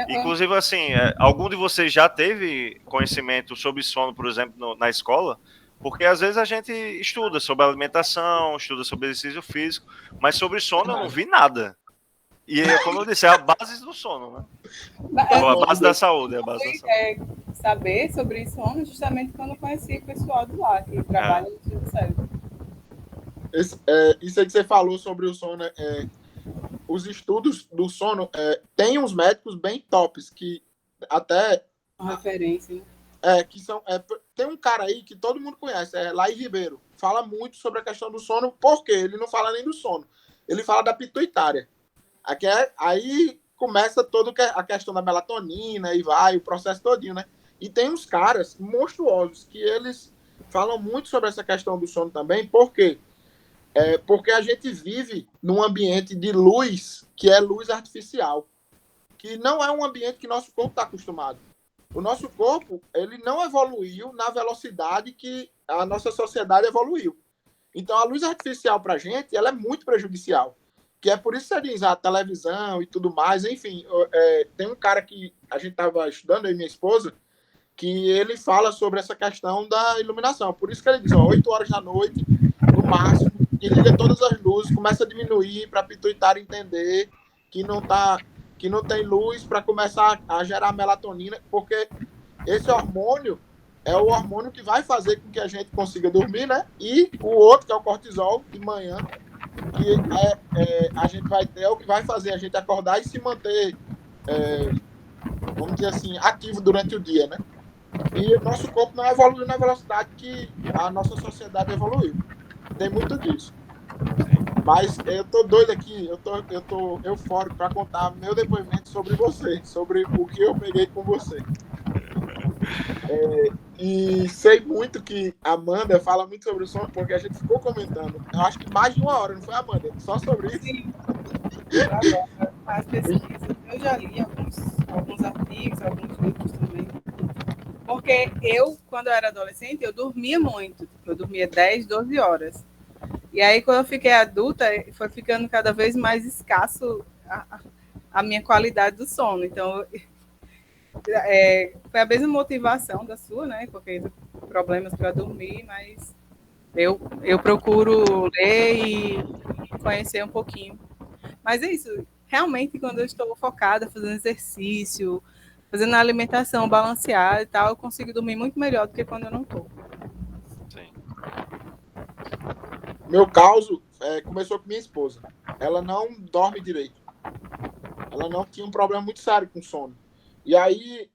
Speaker 2: Inclusive, assim, algum de vocês já teve conhecimento sobre sono, por exemplo, na escola? Porque às vezes a gente estuda sobre alimentação, estuda sobre exercício físico, mas sobre sono eu não vi nada. E, como eu disse, é a base do sono, né? A base da saúde.
Speaker 1: Eu fui saber sobre sono justamente quando eu conheci o pessoal do lá, que trabalha no Instituto do Cérebro.
Speaker 3: Isso aí que você falou sobre o sono, os estudos do sono, tem uns médicos bem tops, que até...
Speaker 1: Uma referência, né?
Speaker 3: Que são, tem um cara aí que todo mundo conhece, Lai Ribeiro, fala muito sobre a questão do sono, porque ele não fala nem do sono, ele fala da pituitária. Aí começa toda a questão da melatonina e vai o processo todinho, né? E tem uns caras monstruosos que eles falam muito sobre essa questão do sono também, porque a gente vive num ambiente de luz que é luz artificial, que não é um ambiente que nosso corpo está acostumado. O nosso corpo, ele não evoluiu na velocidade que a nossa sociedade evoluiu. Então, a luz artificial para a gente, ela é muito prejudicial. Que é por isso que você diz a televisão e tudo mais. Enfim, tem um cara que a gente estava estudando, eu e minha esposa, que ele fala sobre essa questão da iluminação. Por isso que ele diz, 8 horas da noite, no máximo, desliga todas as luzes, começa a diminuir para a pituitária entender que não tem luz para começar a gerar melatonina, porque esse hormônio é o hormônio que vai fazer com que a gente consiga dormir, né? E o outro, que é o cortisol, de manhã, que a gente vai ter, é o que vai fazer a gente acordar e se manter, vamos dizer assim, ativo durante o dia, né? E o nosso corpo não evoluiu na velocidade que a nossa sociedade evoluiu. Tem muito disso. Mas eu tô doido aqui, eu tô eufórico para contar meu depoimento sobre você, sobre o que eu peguei com você. E sei muito que a Amanda fala muito sobre o sono, porque a gente ficou comentando, eu acho que mais de 1 hora, não foi, Amanda? Só sobre isso?
Speaker 1: Sim. As pesquisas, eu já li alguns artigos, alguns livros também. Porque quando eu era adolescente, eu dormia muito. Eu dormia 10, 12 horas. E aí, quando eu fiquei adulta, foi ficando cada vez mais escasso a minha qualidade do sono. Então, foi a mesma motivação da sua, né? Porque problemas para dormir, mas eu procuro ler e conhecer um pouquinho. Mas é isso. Realmente, quando eu estou focada, fazendo exercício, fazendo a alimentação balanceada e tal, eu consigo dormir muito melhor do que quando eu não estou.
Speaker 2: Sim.
Speaker 3: Meu caso começou com minha esposa. Ela não dorme direito. Ela não tinha um problema muito sério com sono. E aí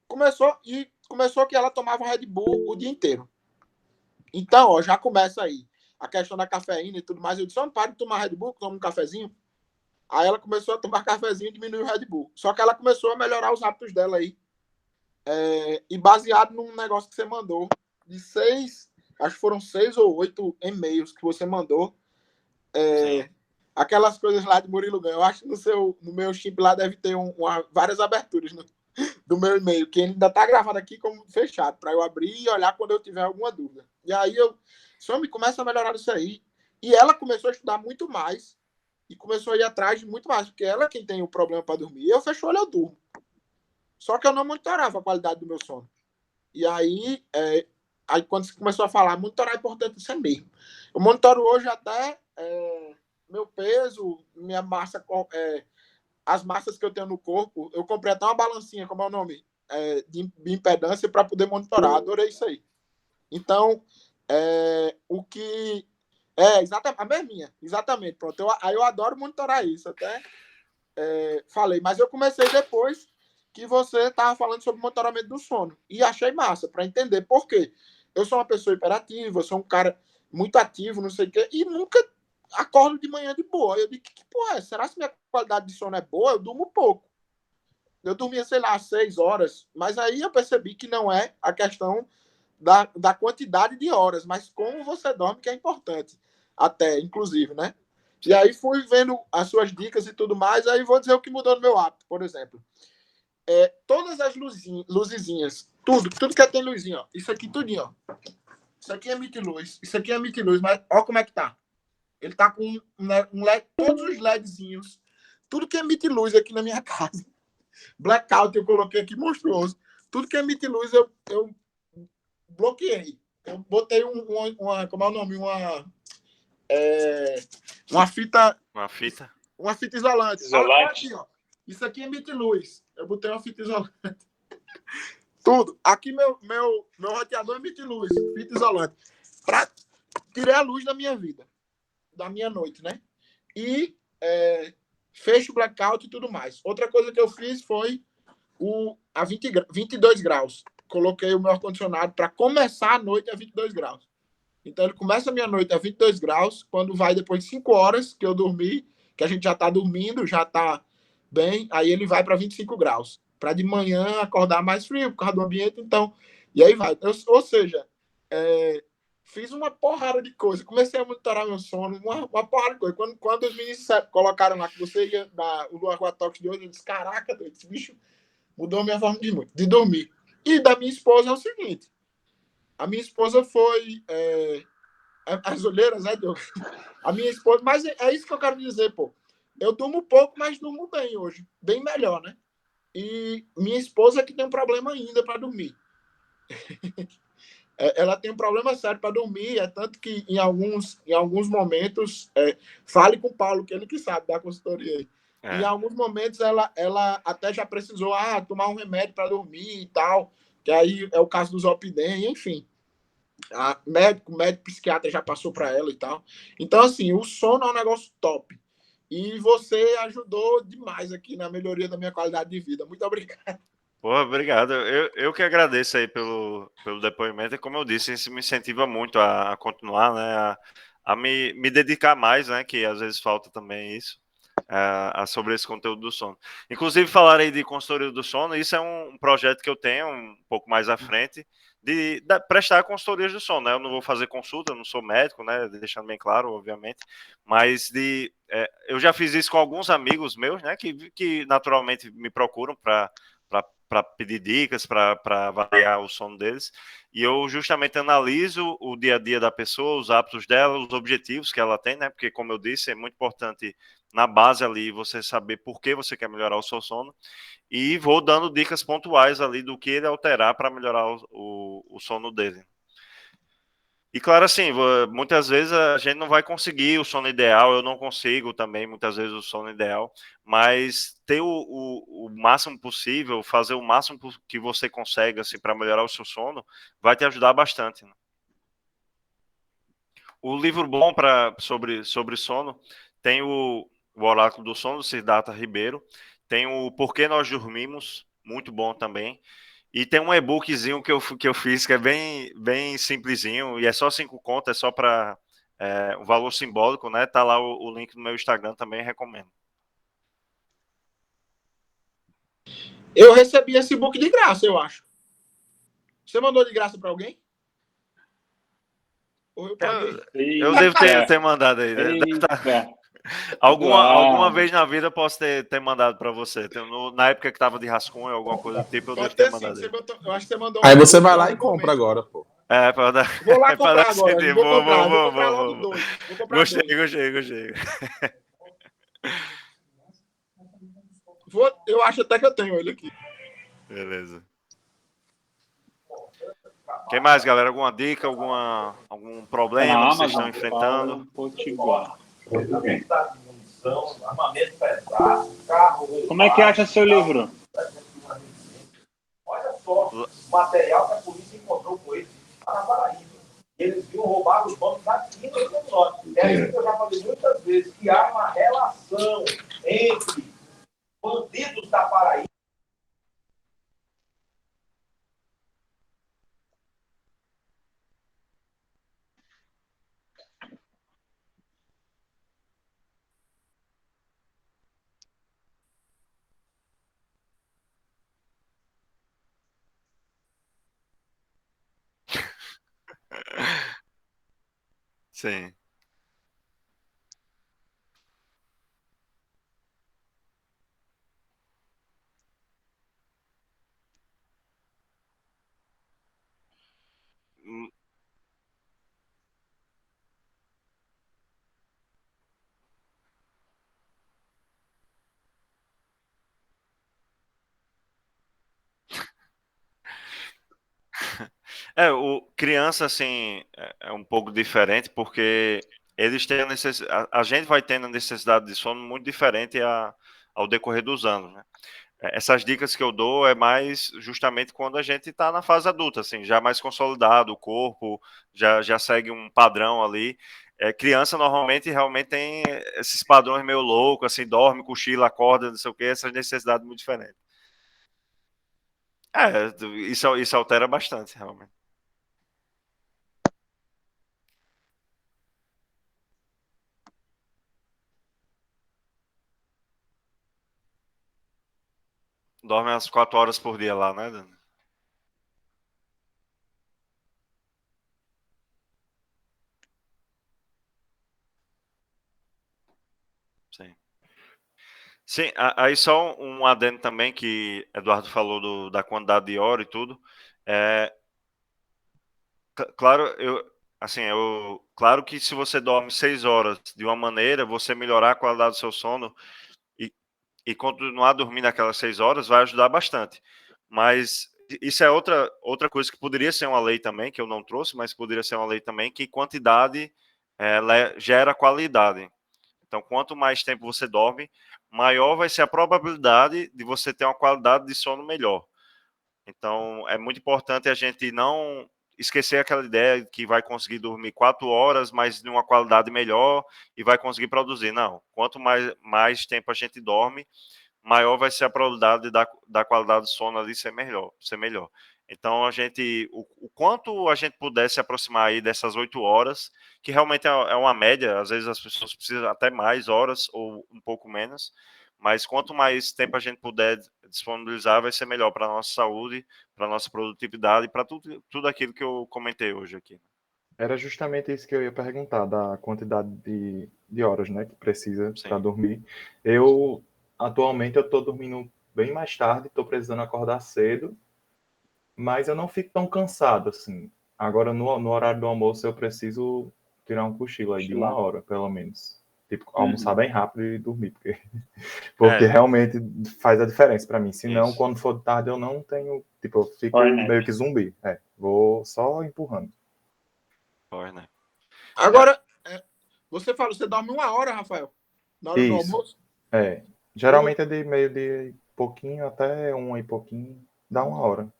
Speaker 3: começou que ela tomava Red Bull o dia inteiro. Então, já começa aí. a questão da cafeína e tudo mais. Eu disse, não, para de tomar Red Bull, toma um cafezinho. Aí ela começou a tomar cafezinho e diminuiu o Red Bull. Só que ela começou a melhorar os hábitos dela aí. E baseado num negócio que você mandou, de 6, acho que foram 6 ou 8 e-mails que você mandou. Aquelas coisas lá de Murilo Gun. Eu acho que no meu chip lá deve ter várias aberturas do meu e-mail, que ainda está gravado aqui como fechado, para eu abrir e olhar quando eu tiver alguma dúvida. E aí só me começa a melhorar isso aí. E ela começou a estudar muito mais e começou a ir atrás de muito mais, porque ela é quem tem o problema para dormir. Eu fecho o olho, eu durmo. Só que eu não monitorava a qualidade do meu sono. E aí quando você começou a falar, monitorar é importante isso mesmo. Eu monitoro hoje até meu peso, minha massa, as massas que eu tenho no corpo. Eu comprei até uma balancinha, como é o nome? De impedância para poder monitorar. Adorei isso aí. Então, o que... exatamente, a mesminha. Exatamente. Pronto. Aí eu adoro monitorar isso. Até falei. Mas eu comecei depois que você estava falando sobre monitoramento do sono. E achei massa, para entender por quê. Eu sou uma pessoa hiperativa, eu sou um cara muito ativo, não sei o quê, e nunca acordo de manhã de boa. Eu digo, que porra é? Será que minha qualidade de sono é boa? Eu durmo pouco. Eu dormia, sei lá, 6 horas, mas aí eu percebi que não é a questão da quantidade de horas, mas como você dorme, que é importante, até, inclusive, né? E aí fui vendo as suas dicas e tudo mais, aí vou dizer o que mudou no meu hábito, por exemplo. Todas as luzezinhas, tudo que tem luzinha, ó. Isso aqui tudinho, ó. Isso aqui emite luz, isso aqui emite luz, mas ó como é que tá. Ele tá com um LED, todos os LEDzinhos, tudo que emite luz aqui na minha casa. Blackout eu coloquei aqui monstruoso. Tudo que emite luz eu bloqueei. Eu botei como é o nome? Uma fita. Uma fita isolante. Aqui, ó. Isso aqui emite luz. Eu botei uma fita isolante. Tudo. Aqui meu roteador emite luz. Fita isolante. Pra tirar a luz da minha vida. Da minha noite, né? E fecho o blackout e tudo mais. Outra coisa que eu fiz foi a 22 graus. Coloquei o meu ar-condicionado para começar a noite a 22 graus. Então, ele começa a minha noite a 22 graus, quando vai depois de 5 horas que eu dormi, que a gente já está dormindo, já está bem, aí ele vai para 25 graus. Para de manhã acordar mais frio, por causa do ambiente, então... E aí vai. Ou seja, fiz uma porrada de coisa. Comecei a monitorar meu sono, uma porrada de coisa. Quando os meninos colocaram lá que você ia dar o Aquatox de hoje, eu disse, caraca, esse bicho mudou a minha forma de dormir. E da minha esposa é o seguinte, a minha esposa foi... as olheiras, né, Diogo? A minha esposa... Mas é isso que eu quero dizer, pô. Eu durmo pouco, mas durmo bem hoje. Bem melhor, né? E minha esposa é que tem um problema ainda para dormir. Ela tem um problema sério para dormir, tanto que em alguns momentos, fale com o Paulo, que ele que sabe da consultoria aí. Em alguns momentos ela até já precisou tomar um remédio para dormir e tal, que aí é o caso do Zolpidem, enfim. Médico psiquiatra já passou para ela e tal. Então, assim, o sono é um negócio top. E você ajudou demais aqui na melhoria da minha qualidade de vida. Muito obrigado.
Speaker 2: Pô, obrigado. Eu que agradeço aí pelo depoimento. E como eu disse, isso me incentiva muito a continuar, né? A me dedicar mais, né? Que às vezes falta também isso. Sobre esse conteúdo do sono. Inclusive, falar aí de consultoria do sono, isso é um projeto que eu tenho um pouco mais à frente, de prestar consultorias do sono, né? Eu não vou fazer consulta, eu não sou médico, né? Deixando bem claro, obviamente, mas eu já fiz isso com alguns amigos meus, né? Que naturalmente me procuram para pedir dicas, para avaliar o sono deles, e eu justamente analiso o dia a dia da pessoa, os hábitos dela, os objetivos que ela tem, né? Porque, como eu disse, é muito importante na base ali você saber por que você quer melhorar o seu sono, e vou dando dicas pontuais ali do que ele alterar para melhorar o sono dele. E claro, assim, muitas vezes a gente não vai conseguir o sono ideal, eu não consigo também, muitas vezes, o sono ideal, mas ter o máximo possível, fazer o máximo que você consegue, assim, para melhorar o seu sono, vai te ajudar bastante, né? O livro bom sobre sono tem o Oráculo do Sono, do Siddhartha Ribeiro, tem o Porquê Nós Dormimos, muito bom também. E tem um e-bookzinho que eu fiz, que é bem simplesinho, e é só 5 contas, é só para um valor simbólico, né? Tá lá o link no meu Instagram também, recomendo.
Speaker 3: Eu recebi esse book de graça, eu acho. Você mandou de graça para alguém? Ou eu paguei?
Speaker 2: Eu devo ter mandado aí. Alguma vez na vida eu posso ter mandado para você. Na época que tava de rascunho, alguma coisa do tipo, eu devo ter mandado.
Speaker 3: Sim, eu acho que você mandou.
Speaker 5: Aí você vai lá e compra agora, pô.
Speaker 2: Para dar.
Speaker 3: Vou lá comprar agora.
Speaker 2: Vou
Speaker 3: comprar logo 2. Vou comprar
Speaker 2: gostei.
Speaker 3: Eu acho até que eu tenho ele aqui.
Speaker 2: Beleza. Quem mais, galera? Alguma dica, algum problema que vocês estão enfrentando?
Speaker 4: Potiguar. Como é que acha seu livro?
Speaker 6: Olha só o material que a polícia encontrou com eles lá na Paraíba. Eles viram roubar os bancos aqui no Rio Norte. É isso que eu já falei muitas vezes, que há uma relação entre bandidos da Paraíba.
Speaker 2: Sim. O criança, assim, é um pouco diferente, porque eles têm a gente vai tendo a necessidade de sono muito diferente ao decorrer dos anos, né? Essas dicas que eu dou é mais justamente quando a gente está na fase adulta, assim, já mais consolidado, o corpo já segue um padrão ali. Criança normalmente realmente tem esses padrões meio loucos, assim, dorme, cochila, acorda, não sei o quê, essas necessidades muito diferentes. Isso altera bastante, realmente. Dorme umas 4 horas por dia lá, né, Dani? Sim. Sim, aí só um adendo também que Eduardo falou da quantidade de hora e tudo. Claro, claro que se você dorme 6 horas de uma maneira, você melhorar a qualidade do seu sono e continuar dormindo aquelas 6 horas vai ajudar bastante. Mas isso é outra coisa que poderia ser uma lei também, que eu não trouxe, mas poderia ser uma lei também, que quantidade gera qualidade. Então, quanto mais tempo você dorme, maior vai ser a probabilidade de você ter uma qualidade de sono melhor. Então, é muito importante a gente não esquecer aquela ideia que vai conseguir dormir 4 horas, mas de uma qualidade melhor e vai conseguir produzir. Não, quanto mais tempo a gente dorme, maior vai ser a probabilidade da qualidade do sono ali ser melhor. Então, o quanto a gente puder se aproximar aí dessas 8 horas, que realmente é uma média, às vezes as pessoas precisam até mais horas ou um pouco menos, mas quanto mais tempo a gente puder disponibilizar, vai ser melhor para a nossa saúde, para a nossa produtividade, para tudo aquilo que eu comentei hoje aqui.
Speaker 5: Era justamente isso que eu ia perguntar, da quantidade de horas, né, que precisa para dormir. Atualmente, eu estou dormindo bem mais tarde, estou precisando acordar cedo, mas eu não fico tão cansado, assim. Agora, no horário do almoço, eu preciso tirar um cochilo aí de 1 hora, pelo menos. Tipo, almoçar bem rápido e dormir, porque realmente faz a diferença para mim. Senão, quando for de tarde, eu não tenho... Tipo, eu fico meio que zumbi. Vou só empurrando.
Speaker 2: Né?
Speaker 3: Agora, você falou, você dorme 1 hora, Rafael? Na hora do almoço?
Speaker 5: Geralmente é de meio-dia e pouquinho até 1 e pouquinho, dá 1 hora.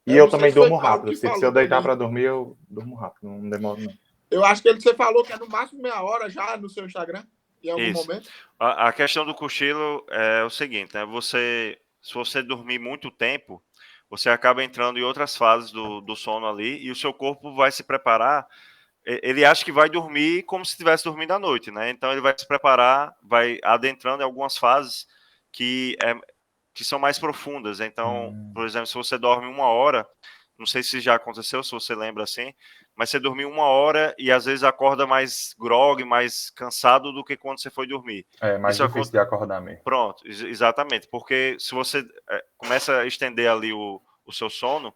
Speaker 5: E eu também durmo rápido. Se eu deitar para dormir, eu durmo rápido, não demora não.
Speaker 3: Eu acho que você falou que é no máximo meia hora já no seu Instagram, em algum momento.
Speaker 2: A questão do cochilo é o seguinte, né? Se você dormir muito tempo, você acaba entrando em outras fases do sono ali e o seu corpo vai se preparar ele acha que vai dormir como se estivesse dormindo à noite, né? Então ele vai se preparar, vai adentrando em algumas fases que são mais profundas. Então, por exemplo, se você dorme 1 hora, não sei se já aconteceu, se você lembra assim, mas você dormiu 1 hora e às vezes acorda mais grogue, mais cansado do que quando você foi dormir.
Speaker 5: É mais difícil de acordar mesmo.
Speaker 2: Pronto, exatamente, porque se você começa a estender ali o seu sono,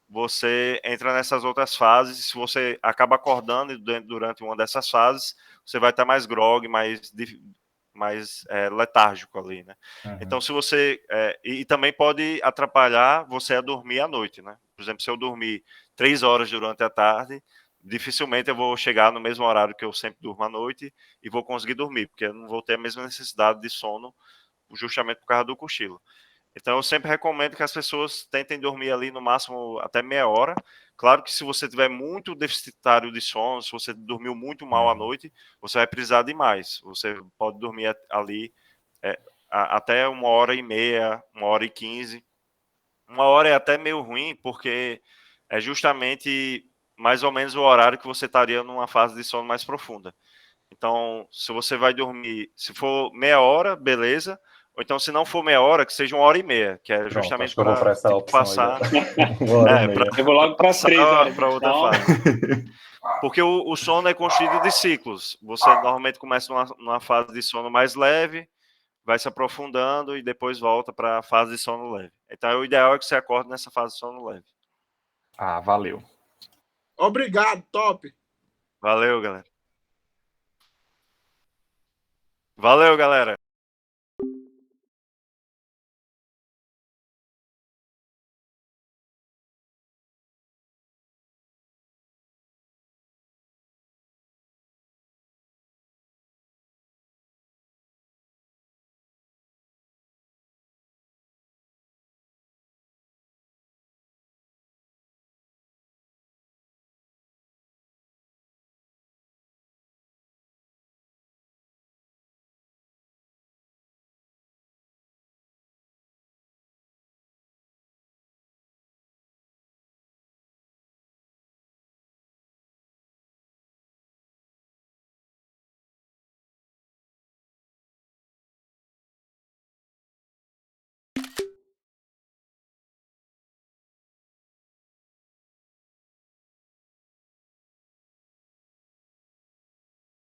Speaker 2: você entra nessas outras fases, e se você acaba acordando durante uma dessas fases, você vai estar mais grogue, mais letárgico ali, né?
Speaker 5: Uhum.
Speaker 2: Então, se você... e também pode atrapalhar você a dormir à noite, né? Por exemplo, se eu dormir 3 horas durante a tarde, dificilmente eu vou chegar no mesmo horário que eu sempre durmo à noite e vou conseguir dormir, porque eu não vou ter a mesma necessidade de sono justamente por causa do cochilo. Então, eu sempre recomendo que as pessoas tentem dormir ali no máximo até meia hora. Claro que se você tiver muito deficitário de sono, se você dormiu muito mal à noite, você vai precisar de mais. Você pode dormir ali até 1h30, 1h15. 1 hora é até meio ruim, porque é justamente mais ou menos o horário que você estaria numa fase de sono mais profunda. Então, se você vai dormir, se for meia hora, beleza. Ou então, se não for meia hora, que seja 1h30, que é justamente para passar.
Speaker 4: Eu vou logo para 3 horas.
Speaker 2: Para outra fase. Porque o sono é constituído de ciclos. Você normalmente começa numa fase de sono mais leve, vai se aprofundando e depois volta para a fase de sono leve. Então, o ideal é que você acorde nessa fase de sono leve.
Speaker 5: Ah, valeu.
Speaker 3: Obrigado, top.
Speaker 2: Valeu, galera. Valeu, galera.